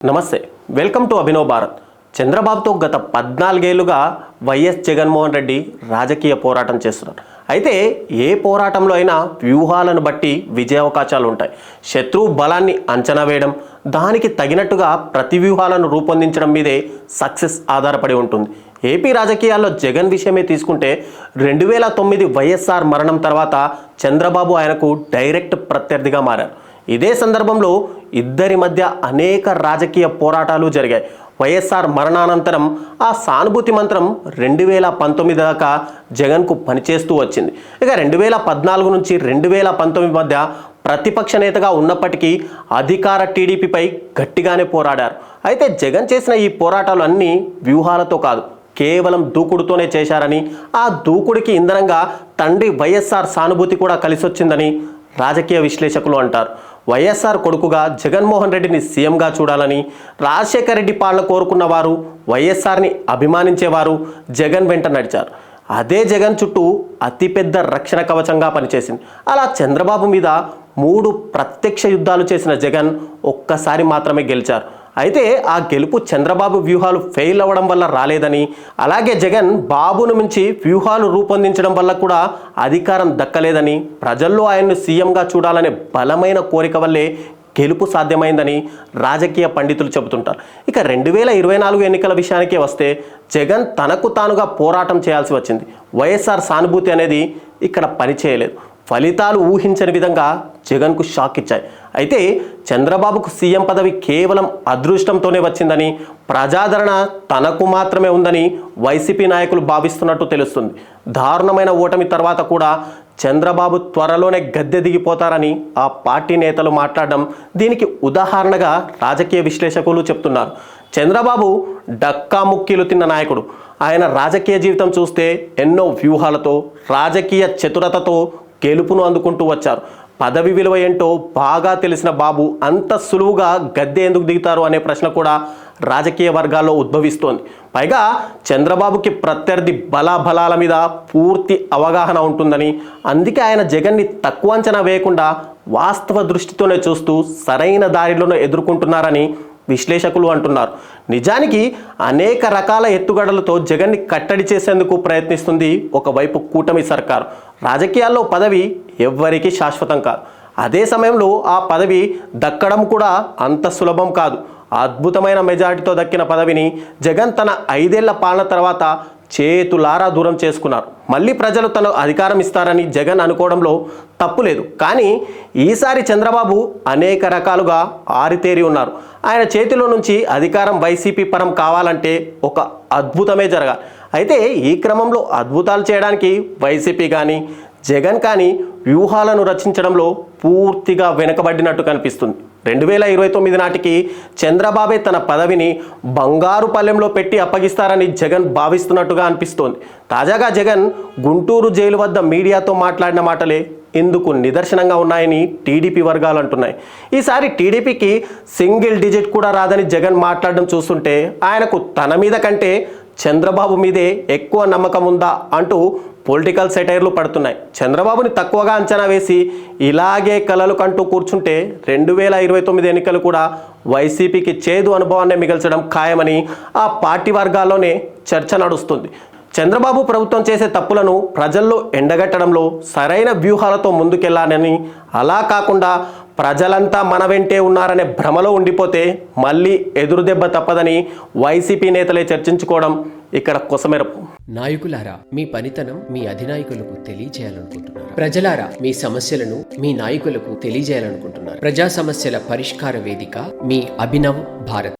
నమస్తే, welcome to Abhinav Bharat. చంద్రబాబుతో గత 14 ఏళ్లుగా వైఎస్ జగన్మోహన్ రెడ్డి రాజకీయ పోరాటం చేస్తున్నారు. అయితే ఏ పోరాటంలో అయినా వ్యూహాలను బట్టి విజయ అవకాశాలు ఉంటాయి. శత్రువు బలాన్ని అంచనా వేయడం, దానికి తగినట్టుగా ప్రతి వ్యూహాలను రూపొందించడం మీదే సక్సెస్ ఆధారపడి ఉంటుంది. ఏపీ రాజకీయాల్లో జగన్ విషయమే తీసుకుంటే 2009 వైఎస్ఆర్ మరణం తర్వాత చంద్రబాబు ఆయనకు డైరెక్ట్ ప్రత్యర్థిగా మారారు. ఇదే సందర్భంలో ఇద్దరి మధ్య అనేక రాజకీయ పోరాటాలు జరిగాయి. వైఎస్ఆర్ మరణానంతరం ఆ సానుభూతి మంత్రం 2019 దాకా జగన్కు పనిచేస్తూ వచ్చింది. ఇక 2014 నుంచి 2019 మధ్య ప్రతిపక్ష నేతగా ఉన్నప్పటికీ అధికార టీడీపీపై గట్టిగానే పోరాడారు. అయితే జగన్ చేసిన ఈ పోరాటాలు అన్నీ వ్యూహాలతో కాదు, కేవలం దూకుడుతోనే చేశారని, ఆ దూకుడికి ఇంధనంగా తండ్రి వైఎస్ఆర్ సానుభూతి కూడా కలిసొచ్చిందని రాజకీయ విశ్లేషకులు అంటారు. వైఎస్ఆర్ కొడుకుగా జగన్మోహన్ రెడ్డిని సీఎంగా చూడాలని రాజశేఖర రెడ్డి పాలన కోరుకున్న వారు, వైఎస్ఆర్ని అభిమానించేవారు జగన్ వెంట నడిచారు. అదే జగన్ చుట్టూ అతిపెద్ద రక్షణ కవచంగా పనిచేసింది. అలా చంద్రబాబు మీద 3 ప్రత్యక్ష యుద్ధాలు చేసిన జగన్ ఒక్కసారి మాత్రమే గెలిచారు. అయితే ఆ గెలుపు చంద్రబాబు వ్యూహాలు ఫెయిల్ అవ్వడం వల్ల రాలేదని, అలాగే జగన్ బాబును మించి వ్యూహాలు రూపొందించడం వల్ల కూడా అధికారం దక్కలేదని, ప్రజల్లో ఆయన్ను సీఎంగా చూడాలనే బలమైన కోరిక వల్లే గెలుపు సాధ్యమైందని రాజకీయ పండితులు చెబుతుంటారు. ఇక 2024 ఎన్నికల విషయానికే వస్తే జగన్ తనకు తానుగా పోరాటం చేయాల్సి వచ్చింది. వైఎస్ఆర్ సానుభూతి అనేది ఇక్కడ పనిచేయలేదు. ఫలితాలు ఊహించని విధంగా జగన్కు షాక్ ఇచ్చాయి. అయితే చంద్రబాబుకు సీఎం పదవి కేవలం అదృష్టంతోనే వచ్చిందని, ప్రజాదరణ తనకు మాత్రమే ఉందని వైసీపీ నాయకులు భావిస్తున్నట్టు తెలుస్తుంది. దారుణమైన ఓటమి తర్వాత కూడా చంద్రబాబు త్వరలోనే గద్దె దిగిపోతారని ఆ పార్టీ నేతలు మాట్లాడడం దీనికి ఉదాహరణగా రాజకీయ విశ్లేషకులు చెప్తున్నారు. చంద్రబాబు డక్కా ముక్కీలు తిన్న నాయకుడు. ఆయన రాజకీయ జీవితం చూస్తే ఎన్నో వ్యూహాలతో, రాజకీయ చతురతతో గెలుపును అందుకుంటూ వచ్చారు. పదవి విలువ ఏంటో బాగా తెలిసిన బాబు అంత సులువుగా గద్దె ఎందుకు దిగుతారు అనే ప్రశ్న కూడా రాజకీయ వర్గాల్లో ఉద్భవిస్తోంది. పైగా చంద్రబాబుకి ప్రత్యర్థి బలాబలాల మీద పూర్తి అవగాహన ఉంటుందని, అందుకే ఆయన జగన్ని తక్కువ అంచనా వేయకుండా వాస్తవ దృష్టితోనే చూస్తూ సరైన దారిలోనే ఎదుర్కొంటున్నారని విశ్లేషకులు అంటున్నారు. నిజానికి అనేక రకాల ఎత్తుగడలతో జగన్ని కట్టడి చేసేందుకు ప్రయత్నిస్తుంది ఒకవైపు కూటమి సర్కారు. రాజకీయాల్లో పదవి ఎవ్వరికీ శాశ్వతం కాదు. అదే సమయంలో ఆ పదవి దక్కడం కూడా అంత సులభం కాదు. అద్భుతమైన మెజారిటీతో దక్కిన పదవిని జగన్ తన 5 ఏళ్ల పాలన తర్వాత చేతులారా దూరం చేసుకున్నారు. మళ్ళీ ప్రజలు తన అధికారం ఇస్తారని జగన్ అనుకోవడంలో తప్పు లేదు. కానీ ఈసారి చంద్రబాబు అనేక రకాలుగా ఆరితేరి ఉన్నారు. ఆయన చేతిలో నుంచి అధికారం వైసీపీ పరం కావాలంటే ఒక అద్భుతమే జరగాలి. అయితే ఈ క్రమంలో అద్భుతాలు చేయడానికి వైసీపీ కానీ జగన్ కానీ వ్యూహాలను రచించడంలో పూర్తిగా వెనుకబడినట్టు కనిపిస్తుంది. 2029 నాటికి చంద్రబాబే తన పదవిని బంగారు పల్లెంలో పెట్టి అప్పగిస్తారని జగన్ భావిస్తున్నట్టుగా అనిపిస్తోంది. తాజాగా జగన్ గుంటూరు జైలు వద్ద మీడియాతో మాట్లాడిన మాటలే ఇందుకు నిదర్శనంగా ఉన్నాయని టీడీపీ వర్గాలు అంటున్నాయి. ఈసారి టీడీపీకి సింగిల్ డిజిట్ కూడా రాదని జగన్ మాట్లాడడం చూస్తుంటే ఆయనకు తన మీద కంటే చంద్రబాబు మీదే ఎక్కువ నమ్మకం ఉందా అంటూ పొలిటికల్ సెటైర్లు పడుతున్నాయి. చంద్రబాబుని తక్కువగా అంచనా వేసి ఇలాగే కలలు కంటూ కూర్చుంటే 2029 ఎన్నికలు కూడా వైసీపీకి చేదు అనుభవాన్ని మిగల్చడం ఖాయమని ఆ పార్టీ వర్గాల్లోనే చర్చ నడుస్తుంది. చంద్రబాబు ప్రభుత్వం చేసే తప్పులను ప్రజల్లో ఎండగట్టడంలో సరైన వ్యూహాలతో ముందుకెళ్లానని, అలా కాకుండా ప్రజలంతా మన వెంటే ఉన్నారనే భ్రమలో ఉండిపోతే మళ్ళీ ఎదురుదెబ్బ తప్పదని వైసీపీ నేతలే చర్చించుకోవడం ఇక్కడ కొసమెరపు. నాయకులారా, మీ పనితనం మీ అధినాయకులకు తెలియజేయాలనుకుంటున్నారు. ప్రజలారా, మీ సమస్యలను మీ నాయకులకు తెలియజేయాలనుకుంటున్నారు. ప్రజా సమస్యల పరిష్కార వేదిక మీ అభినవ్ భారత్.